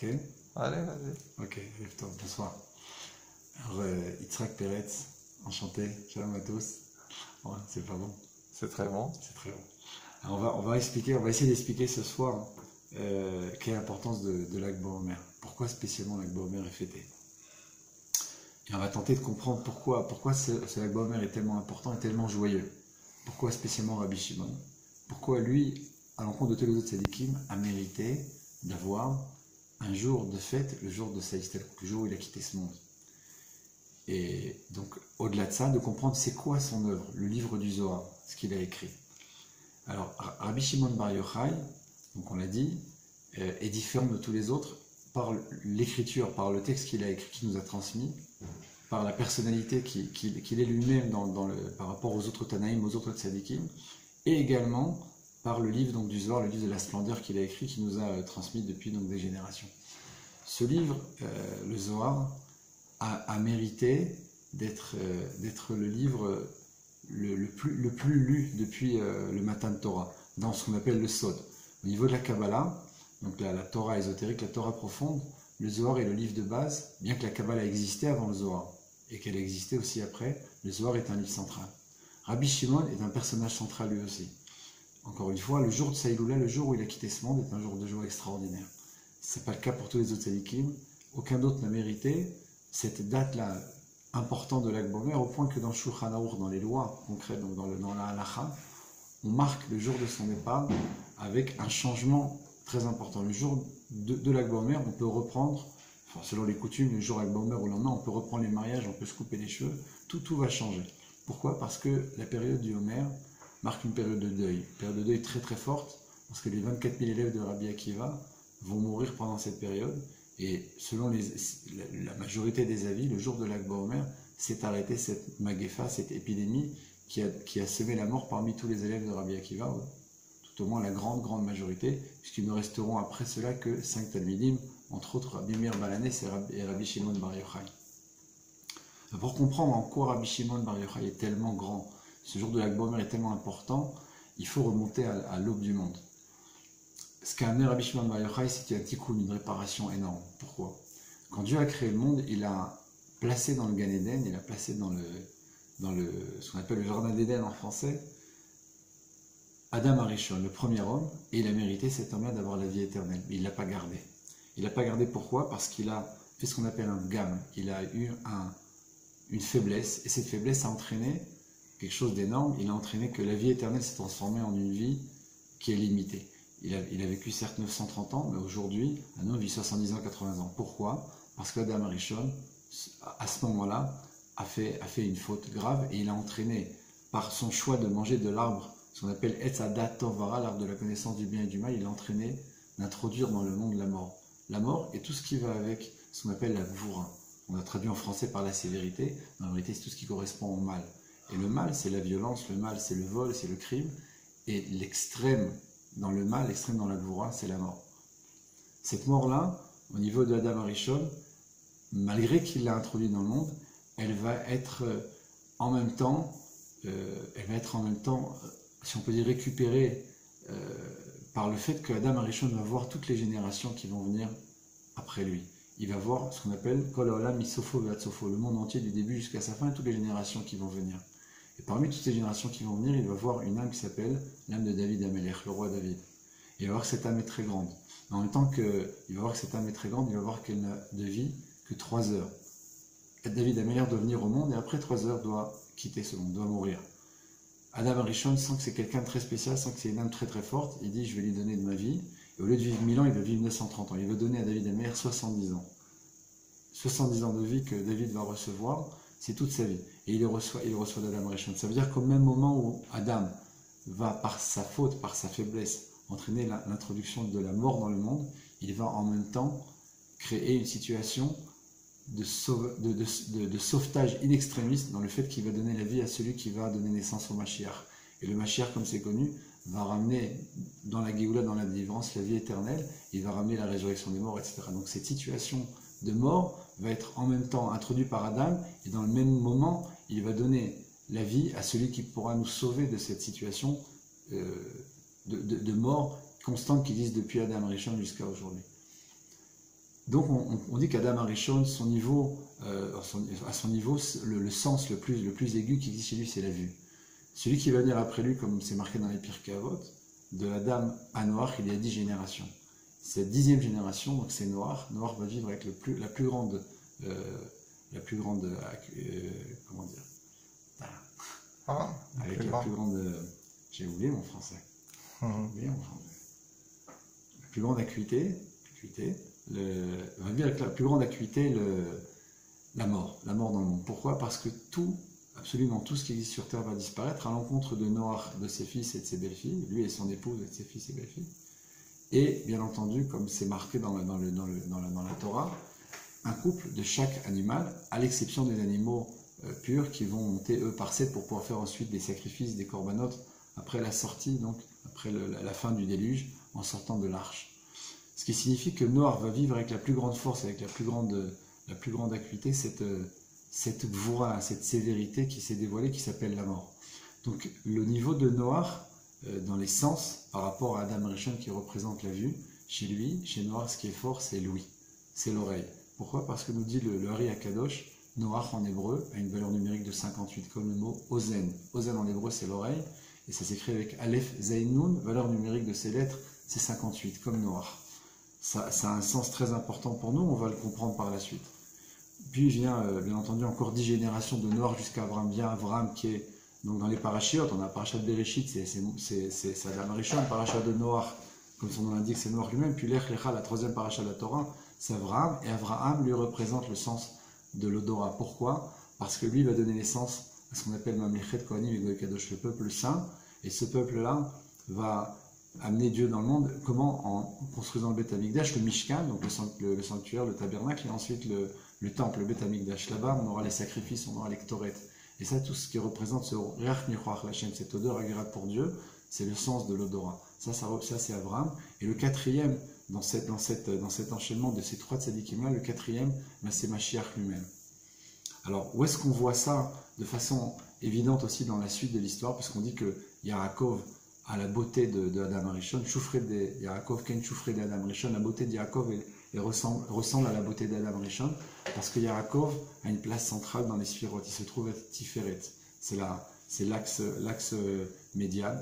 Ok. Allez, vas-y. Ok, lève-toi, bonsoir. Alors, Yitzhak Peretz, enchanté, shalom à tous. Ouais, c'est pas bon, C'est très bon. c'est très bon. Alors, on va essayer d'expliquer ce soir quelle est l'importance de l'Akba Omer. Pourquoi spécialement l'Akba Omer est fêté. Et on va tenter de comprendre pourquoi ce l'Akba Omer est tellement important et tellement joyeux. Pourquoi spécialement Rabbi Shimon. Pourquoi lui, à l'encontre de tous les autres tzadikim, a mérité d'avoir un jour de fête, le jour de sa Histelkout, le jour où il a quitté ce monde. Et donc, au-delà de ça, de comprendre c'est quoi son œuvre, le livre du Zohar, ce qu'il a écrit. Alors, Rabbi Shimon Bar Yochai, donc on l'a dit, est différent de tous les autres par l'écriture, par le texte qu'il a écrit, qu'il nous a transmis, par la personnalité qu'il est lui-même par rapport aux autres Tanaïm, aux autres Tzadikim, et également par le livre donc, du Zohar, le livre de la splendeur qu'il a écrit, qui nous a transmis depuis donc, des générations. Ce livre, le Zohar, a mérité d'être le livre le plus lu depuis le Matan Torah, dans ce qu'on appelle le Sod. Au niveau de la Kabbalah, donc la Torah ésotérique, la Torah profonde, le Zohar est le livre de base, bien que la Kabbalah existait avant le Zohar, et qu'elle existait aussi après, le Zohar est un livre central. Rabbi Shimon est un personnage central lui aussi. Encore une fois, le jour de sa Iloula, le jour où il a quitté ce monde, est un jour de joie extraordinaire. Ce n'est pas le cas pour tous les autres tzadikim. Aucun d'autre n'a mérité cette date-là importante de l'Akba Omer, au point que dans Shulchan Aruch, dans les lois concrètes, donc dans la halacha, on marque le jour de son départ avec un changement très important. Le jour de l'Akba Omer, on peut reprendre, enfin, selon les coutumes, le jour Akba Omer au lendemain, on peut reprendre les mariages, on peut se couper les cheveux, tout va changer. Pourquoi? Parce que la période du Omer marque une période de deuil très très forte, parce que les 24 000 élèves de Rabbi Akiva vont mourir pendant cette période, et selon la majorité des avis, le jour de l'Akba Omer, s'est arrêtée cette maguefa, cette épidémie qui a semé la mort parmi tous les élèves de Rabbi Akiva, tout au moins la grande majorité, puisqu'il ne resteront après cela que 5 Talmidim, entre autres Rabbi Meir Balanès et Rabbi Shimon Bar Yochai. Pour comprendre en quoi Rabbi Shimon Bar Yochai est tellement grand, ce jour de l'Akba Omer est tellement important, il faut remonter à l'aube du monde. Ce qu'a amené Rabbi Shimon Bar Yochai, c'était un tikkun, une réparation énorme. Pourquoi? Quand Dieu a créé le monde, il a placé dans le Gan Eden, il a placé dans ce qu'on appelle le jardin d'Éden en français, Adam Arishon, le premier homme, et il a mérité cet homme-là d'avoir la vie éternelle. Mais il ne l'a pas gardé. Il ne l'a pas gardé pourquoi? Parce qu'il a fait ce qu'on appelle un gam. Il a eu une faiblesse, et cette faiblesse a entraîné quelque chose d'énorme. Il a entraîné que la vie éternelle s'est transformée en une vie qui est limitée. Il a vécu certes 930 ans, mais aujourd'hui, un homme vit 70 ans, 80 ans. Pourquoi? Parce qu'Adam Arishon, à ce moment-là, a fait une faute grave, et il a entraîné, par son choix de manger de l'arbre, ce qu'on appelle Etz Hadat Tov Vara, l'arbre de la connaissance du bien et du mal, il a entraîné d'introduire dans le monde la mort. La mort et tout ce qui va avec, ce qu'on appelle la Gvoura. On a traduit en français par la sévérité, mais en réalité c'est tout ce qui correspond au mal. Et le mal, c'est la violence, le mal, c'est le vol, c'est le crime, et l'extrême dans le mal, l'extrême dans la Gvoura, c'est la mort. Cette mort-là, au niveau de Adam Arishon, malgré qu'il l'a introduit dans le monde, elle va être en même temps, si on peut dire, récupérée par le fait que Adam Arishon va voir toutes les générations qui vont venir après lui. Il va voir ce qu'on appelle Kol Haolam Misofo Ve'ad Sofo, le monde entier du début jusqu'à sa fin, et toutes les générations qui vont venir. Et parmi toutes ces générations qui vont venir, il va voir une âme qui s'appelle l'âme de David Amelech, le roi David. Et il va voir que cette âme est très grande. Mais en même temps qu'il va voir que cette âme est très grande, il va voir qu'elle n'a de vie que 3 heures. David Amelech doit venir au monde, et après 3 heures doit quitter ce monde, doit mourir. Adam Arishon sent que c'est quelqu'un de très spécial, sent que c'est une âme très très forte, il dit je vais lui donner de ma vie, et au lieu de vivre 1000 ans, il va vivre 930 ans. Il va donner à David Amelech 70 ans. 70 ans de vie que David va recevoir, c'est toute sa vie. Et il le reçoit d'Adam Arishon. Ça veut dire qu'au même moment où Adam va, par sa faute, par sa faiblesse, entraîner l'introduction de la mort dans le monde, il va en même temps créer une situation de sauvetage in extremis dans le fait qu'il va donner la vie à celui qui va donner naissance au Mashiach. Et le Mashiach, comme c'est connu, va ramener dans la Géoula, dans la délivrance, la vie éternelle, il va ramener la résurrection des morts, etc. Donc cette situation de mort va être en même temps introduite par Adam, et dans le même moment, il va donner la vie à celui qui pourra nous sauver de cette situation de mort constante qui existe depuis Adam Arishon jusqu'à aujourd'hui. Donc on dit qu'Adam Arishon, son niveau, à son niveau, le sens le plus aigu qui existe chez lui, c'est la vue. Celui qui va venir après lui, comme c'est marqué dans les Pirkei Avot, de Adam à Noach, il y a 10 générations. Cette 10e génération, donc c'est Noach. Noach va vivre avec la plus grande, comment dire, avec la plus grande, j'ai oublié mon français. La plus grande acuité, va vivre avec la plus grande acuité la mort dans le monde. Pourquoi? Parce que absolument tout ce qui existe sur Terre va disparaître à l'encontre de Noach, de ses fils et de ses belles-filles, lui et son épouse et de ses fils et belles-filles. Et bien entendu, comme c'est marqué dans la Torah, un couple de chaque animal, à l'exception des animaux purs qui vont monter eux par 7 pour pouvoir faire ensuite des sacrifices, des corbanotes, après la sortie, donc après la fin du déluge, en sortant de l'arche. Ce qui signifie que Noach va vivre avec la plus grande force, avec la plus grande acuité, cette gvoura, cette sévérité qui s'est dévoilée, qui s'appelle la mort. Donc le niveau de Noach, dans les sens, par rapport à Adam Rishon qui représente la vue, chez Noach, ce qui est fort, c'est l'ouïe, c'est l'oreille. Pourquoi? Parce que nous dit le Hari Akadosh, Noach en hébreu a une valeur numérique de 58, comme le mot Ozen. Ozen en hébreu, c'est l'oreille, et ça s'écrit avec Aleph Zayin Nun, valeur numérique de ces lettres, c'est 58, comme Noach. Ça a un sens très important pour nous, on va le comprendre par la suite. Puis vient, bien entendu, encore 10 générations de Noach jusqu'à Abraham. Vient Abraham qui est donc dans les parachiotes, on a parachat de Bereshit, c'est Adam Rishon, parachat de Noach, comme son nom l'indique, c'est Noach lui-même. Puis Lech Lecha, la 3e parachat de la Torah, c'est Abraham, et Abraham lui représente le sens de l'odorat. Pourquoi? Parce que lui va donner naissance à ce qu'on appelle Mamlechet Kohanim et Goy Kadosh, le peuple saint, et ce peuple-là va amener Dieu dans le monde. Comment? En construisant le Beth Amikdash, le Mishkan, donc le sanctuaire, le tabernacle, et ensuite le temple, le Beth Amikdash. Là-bas, on aura les sacrifices, on aura les Ktoret. Et ça, tout ce qui représente ce Reach Nichoach Lachem, cette odeur agréable pour Dieu, c'est le sens de l'odorat. Ça c'est Abraham. Et le 4e, dans cet enchaînement de ces 3 tzadikim-là, le 4e, c'est Mashiach lui-même. Alors, où est-ce qu'on voit ça de façon évidente aussi dans la suite de l'histoire? Parce qu'on dit que Yaakov a la beauté de Adam Rishon, Yaakov Ken Choufré de Adam Rishon, la beauté de Yaakov ressemble à la beauté d'Adam Rishon, parce que Yaakov a une place centrale dans les sphirotes, il se trouve à Tiferet, c'est l'axe médian,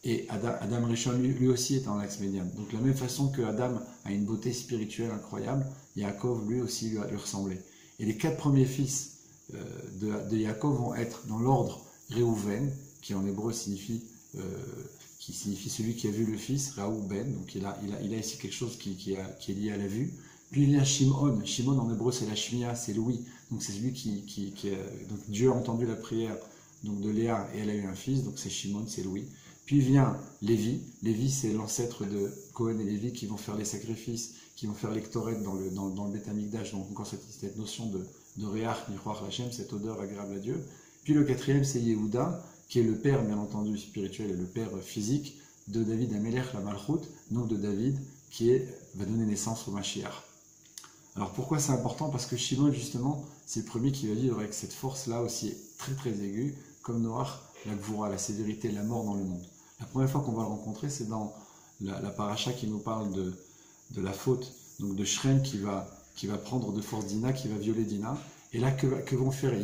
et Adam Rishon lui aussi est en axe médian. Donc de la même façon que Adam a une beauté spirituelle incroyable, Yaakov lui aussi lui ressemblait. Et les 4 premiers fils de Yaakov vont être dans l'ordre Réhouven, qui en hébreu signifie celui qui a vu le fils, Raouben, donc il a ici quelque chose qui est lié à la vue. Puis il y a Shimon. Shimon en hébreu c'est la Shmiya, c'est l'ouïe, donc c'est celui donc Dieu a entendu la prière donc de Léa et elle a eu un fils, donc c'est Shimon, c'est l'ouïe. Puis vient Lévi. Lévi c'est l'ancêtre de Cohen et Lévi qui vont faire les sacrifices, qui vont faire les Ktoret dans le Beth Amikdash, donc encore cette notion de Reach Nichoach Lachem, cette odeur agréable à Dieu. Puis le 4e c'est Yehuda, qui est le père, bien entendu, spirituel et le père physique de David Amelech, la Malchut, donc de David, qui va donner naissance au Mashiach. Alors pourquoi c'est important? Parce que Shimon, justement, c'est le premier qui va vivre avec cette force-là aussi très très aiguë, comme Noach, la Gvoura, la sévérité, la mort dans le monde. La première fois qu'on va le rencontrer, c'est dans la paracha qui nous parle de la faute, donc de Shrem qui va prendre de force Dina, qui va violer Dina. Et là, que vont faire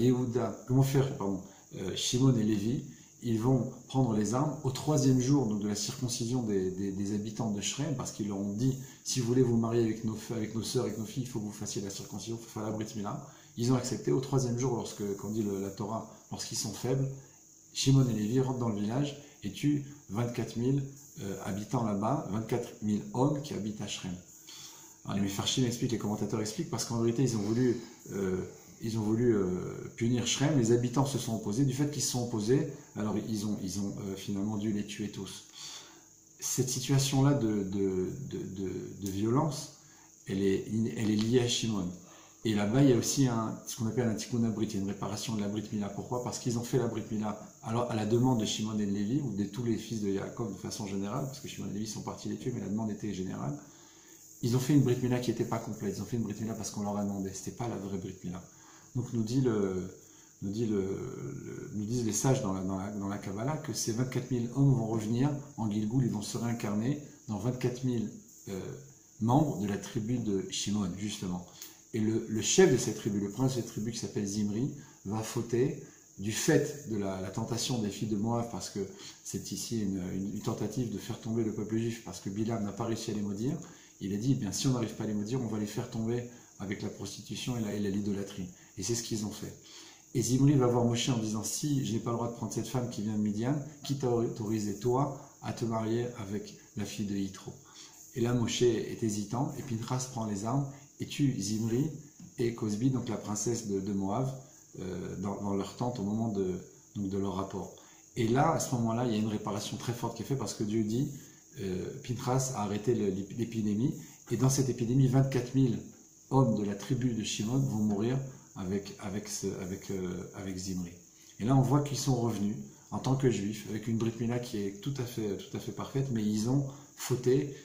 Shimon et Lévi? Ils vont prendre les armes au 3e jour donc de la circoncision des habitants de Shrem, parce qu'ils leur ont dit, si vous voulez vous marier avec nos sœurs, avec nos filles, il faut que vous fassiez la circoncision, il faut faire la Brit Mila. Ils ont accepté. Au 3e jour, quand dit la Torah, lorsqu'ils sont faibles, Shimon et Lévi rentrent dans le village et tuent 24 000 habitants là-bas, 24 000 hommes qui habitent à Shrem. Alors, les Mefarshim expliquent, les commentateurs expliquent, parce qu'en vérité, ils ont voulu punir Shrem, les habitants se sont opposés. Du fait qu'ils se sont opposés, alors ils ont finalement dû les tuer tous. Cette situation-là de violence, elle est liée à Shimon. Et là-bas, il y a aussi ce qu'on appelle un tikkun abrit, il y a une réparation de la Brit Mila. Pourquoi? Parce qu'ils ont fait la Brit Mila alors, à la demande de Shimon et de Lévi, ou de tous les fils de Yaakov de façon générale, parce que Shimon et Lévi sont partis les tuer, mais la demande était générale. Ils ont fait une Brit Mila qui n'était pas complète, ils ont fait une Brit Mila parce qu'on leur a demandé, ce n'était pas la vraie Brit Mila. Donc nous disent les sages dans la Kabbalah que ces 24 000 hommes vont revenir en Gilgoul, ils vont se réincarner dans 24 000 membre de la tribu de Shimon, justement. Et le chef de cette tribu, le prince de cette tribu qui s'appelle Zimri, va fauter du fait de la tentation des filles de Moab, parce que c'est ici une tentative de faire tomber le peuple juif, parce que Bilam n'a pas réussi à les maudire. Il a dit, eh bien, si on n'arrive pas à les maudire, on va les faire tomber avec la prostitution et l'idolâtrie. Et c'est ce qu'ils ont fait. Et Zimri va voir Moshe en disant, si je n'ai pas le droit de prendre cette femme qui vient de Midian, qui t'a autorisé toi à te marier avec la fille de Yitro? Et là, Moshe est hésitant, et Pinchas prend les armes et tue Zimri et Cosbi, donc la princesse de Moab, dans leur tente au moment de leur rapport. Et là, à ce moment-là, il y a une réparation très forte qui est faite parce que Dieu dit, Pinchas a arrêté l'épidémie, et dans cette épidémie, 24 000 hommes de la tribu de Shimon vont mourir avec Zimri. Et là, on voit qu'ils sont revenus en tant que juifs, avec une Brit Mila qui est tout à fait parfaite, mais ils ont fauté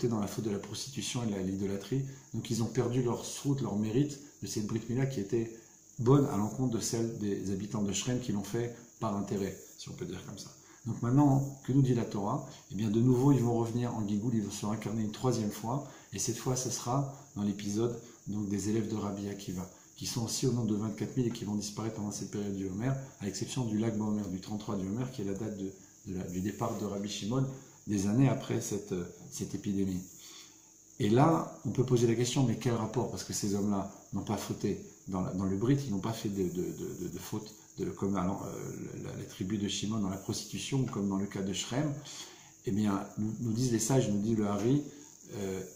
dans la faute de la prostitution et de l'idolâtrie, donc ils ont perdu leur route, leur mérite de cette Brit Mila qui était bonne à l'encontre de celle des habitants de Shrem qui l'ont fait par intérêt, si on peut dire comme ça. Donc maintenant, que nous dit la Torah? Eh bien de nouveau, ils vont revenir en Gigoul, ils vont se réincarner une troisième fois, et cette fois, ce sera dans l'épisode des élèves de Rabbi Akiva, qui sont aussi au nombre de 24 000 et qui vont disparaître pendant cette période du Homer, à l'exception du Lag BaOmer, du 33 du Homer, qui est la date du départ de Rabbi Shimon, des années après cette épidémie. Et là, on peut poser la question, mais quel rapport? Parce que ces hommes-là n'ont pas fauté dans le Brit, ils n'ont pas fait de faute, comme la tribu de Shimon dans la prostitution, ou comme dans le cas de Shrem. Eh bien, nous disent les sages, nous dit le Hari,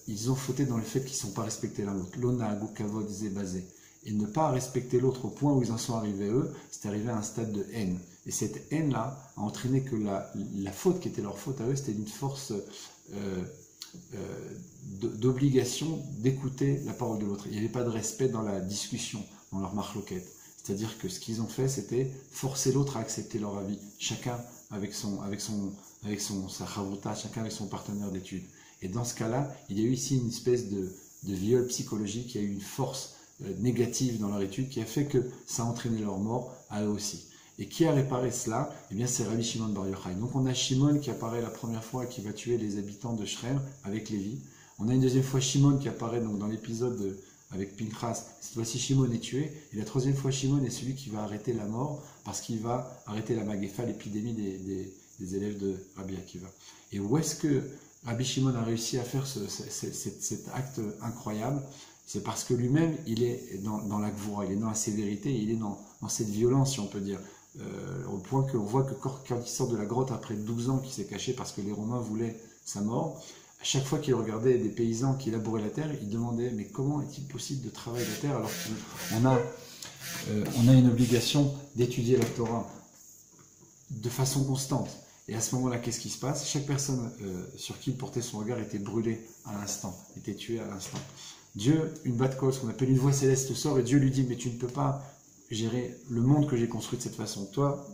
ils ont fauté dans le fait qu'ils ne sont pas respectés l'un l'autre. L'ona agou kavod zébazé. Et ne pas respecter l'autre au point où ils en sont arrivés eux, c'est arrivé à un stade de haine. Et cette haine-là a entraîné que la faute qui était leur faute à eux, c'était une force d'obligation d'écouter la parole de l'autre. Il n'y avait pas de respect dans la discussion, dans leur marloquette. C'est-à-dire que ce qu'ils ont fait, c'était forcer l'autre à accepter leur avis, chacun avec sa chavruta, chacun avec son partenaire d'études. Et dans ce cas-là, il y a eu ici une espèce de viol psychologique, il y a eu une force négative dans leur étude qui a fait que ça a entraîné leur mort à eux aussi. Et qui a réparé cela? Eh bien, c'est Rabbi Shimon Bar Yochai. Donc, on a Shimon qui apparaît la première fois et qui va tuer les habitants de Shrem avec Lévi. On a une deuxième fois Shimon qui apparaît donc, dans l'épisode avec Pinchas. Cette fois-ci, Shimon est tué. Et la troisième fois, Shimon est celui qui va arrêter la mort parce qu'il va arrêter la Magéfa, l'épidémie des élèves de Rabbi Akiva. Et où est-ce que Rabbi Shimon a réussi à faire cet acte incroyable? C'est parce que lui-même, il est dans la gvoura, il est dans la sévérité, il est dans cette violence, si on peut dire. Au point qu'on voit que quand il sort de la grotte après 12 ans qu'il s'est caché parce que les Romains voulaient sa mort, à chaque fois qu'il regardait des paysans qui labouraient la terre, il demandait mais comment est-il possible de travailler la terre alors qu'on a une obligation d'étudier la Torah de façon constante. Et à ce moment-là, qu'est-ce qui se passe? Chaque personne sur qui il portait son regard était brûlée à l'instant, était tuée à l'instant. Dieu, une bat-kol, ce qu'on appelle une voix céleste, sort et Dieu lui dit mais tu ne peux pas gérer le monde que j'ai construit de cette façon. Toi,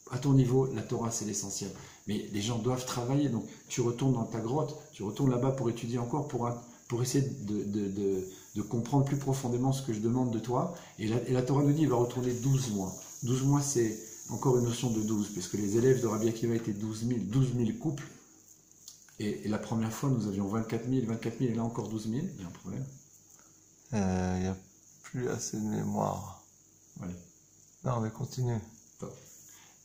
à ton niveau, la Torah, c'est l'essentiel. Mais les gens doivent travailler, donc tu retournes dans ta grotte, tu retournes là-bas pour étudier encore, pour essayer de comprendre plus profondément ce que je demande de toi. Et la Torah nous dit, il va retourner 12 mois. 12 mois, c'est encore une notion de 12, puisque les élèves de Rabbi Akiva étaient 12 000 couples. Et la première fois, nous avions 24 000, et là encore 12 000. Il y a un problème. Il n'y a plus assez de mémoire. Oui. Non, mais continue.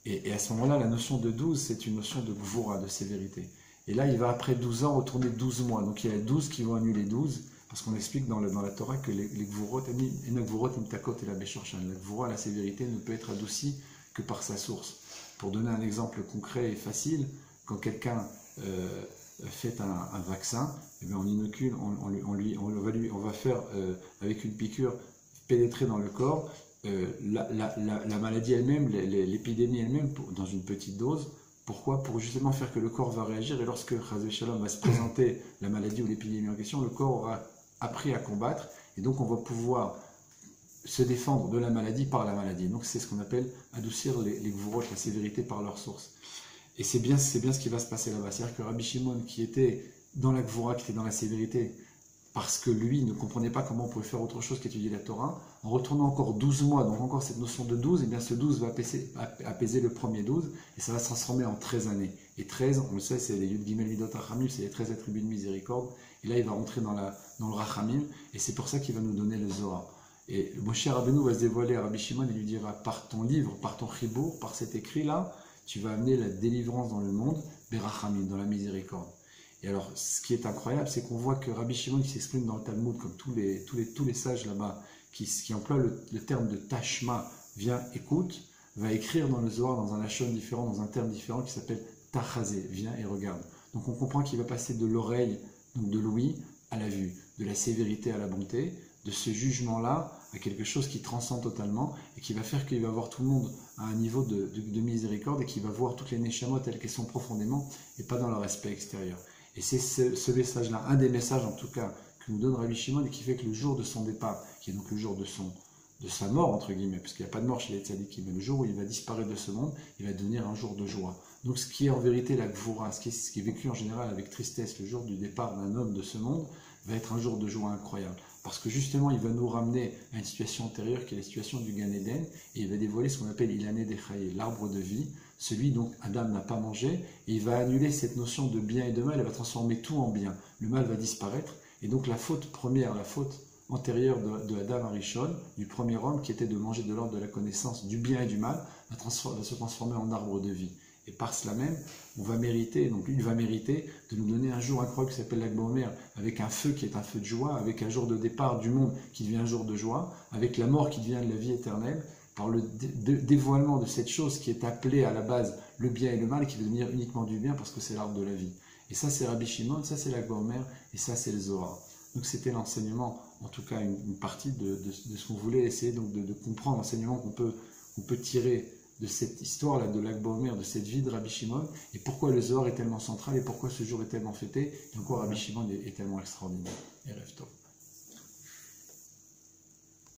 Et à ce moment-là, la notion de 12, c'est une notion de gvoura, de sévérité. Et là, il va après 12 ans retourner 12 mois. Donc il y a 12 qui vont annuler 12, parce qu'on explique dans la Torah que les gvurot, et la gvurot, et la béchorchan, la gvoura, la sévérité ne peut être adoucie que par sa source. Pour donner un exemple concret et facile, quand quelqu'un fait un vaccin, eh bien on inocule, on va faire avec une piqûre pénétrer dans le corps la maladie elle-même, l'épidémie elle-même, dans une petite dose. Pourquoi? Pour justement faire que le corps va réagir, et lorsque Chazé Shalom va se présenter la maladie ou l'épidémie en question, le corps aura appris à combattre, et donc on va pouvoir se défendre de la maladie par la maladie. Donc c'est ce qu'on appelle adoucir les gvurot, la sévérité par leur source. Et c'est bien ce qui va se passer là-bas. C'est-à-dire que Rabbi Shimon, qui était dans la gvura, qui était dans la sévérité, parce que lui ne comprenait pas comment on pouvait faire autre chose qu'étudier la Torah, en retournant encore 12 mois, donc encore cette notion de 12, et bien ce 12 va apaiser le premier 12, et ça va se transformer en 13 années. Et 13, on le sait, c'est les Yud Gimel Midot HaChamim, c'est les 13 attributs de miséricorde, Et là, il va rentrer dans le Rachamim, et c'est pour ça qu'il va nous donner le Zohar. Et Moshe Rabbeinu va se dévoiler à Rabbi Shimon et lui dira, par ton livre, par ton chibour, par cet écrit-là, tu vas amener la délivrance dans le monde, Berachamim, dans la miséricorde. Et alors, ce qui est incroyable, c'est qu'on voit que Rabbi Shimon, qui s'exprime dans le Talmud, comme tous les sages là-bas, qui emploient le terme de tashma, viens, écoute, va écrire dans le Zohar, dans un lachon différent, dans un terme différent, qui s'appelle tachazé, viens et regarde. Donc on comprend qu'il va passer de l'oreille, donc de l'ouïe, à la vue, de la sévérité à la bonté, de ce jugement-là à quelque chose qui transcende totalement et qui va faire qu'il va voir tout le monde à un niveau de miséricorde et qui va voir toutes les neshamot telles qu'elles sont profondément et pas dans leur aspect extérieur. Et c'est ce message-là, un des messages en tout cas que nous donne Rabbi Shimon et qui fait que le jour de son départ, qui est donc le jour de sa mort entre guillemets, parce qu'il n'y a pas de mort chez les tzadikim, mais le jour où il va disparaître de ce monde, il va devenir un jour de joie. Donc ce qui est en vérité la gvoura, ce qui est vécu en général avec tristesse, le jour du départ d'un homme de ce monde, va être un jour de joie incroyable. Parce que justement, il va nous ramener à une situation antérieure qui est la situation du Gan Eden, et il va dévoiler ce qu'on appelle Ilané Dechaye, l'arbre de vie, celui dont Adam n'a pas mangé, et il va annuler cette notion de bien et de mal, il va transformer tout en bien. Le mal va disparaître, et donc la faute première, la faute antérieure de Adam Arishon, du premier homme, qui était de manger de l'ordre de la connaissance du bien et du mal, va se transformer en arbre de vie. Et par cela même, on va mériter, donc lui, il va mériter de nous donner un jour incroyable qui s'appelle Lag BaOmer, avec un feu qui est un feu de joie, avec un jour de départ du monde qui devient un jour de joie, avec la mort qui devient de la vie éternelle, par le dévoilement de cette chose qui est appelée à la base le bien et le mal, et qui va devenir uniquement du bien parce que c'est l'arbre de la vie. Et ça, c'est Rabbi Shimon, ça, c'est Lag BaOmer, et ça, c'est le Zohar. Donc c'était l'enseignement, en tout cas une partie de ce qu'on voulait essayer donc de comprendre, l'enseignement qu'on peut tirer de cette histoire-là de Lag BaOmer, de cette vie de Rabbi Shimon, et pourquoi le Zohar est tellement central, et pourquoi ce jour est tellement fêté, et pourquoi Rabbi Shimon est tellement extraordinaire. Et rêve top.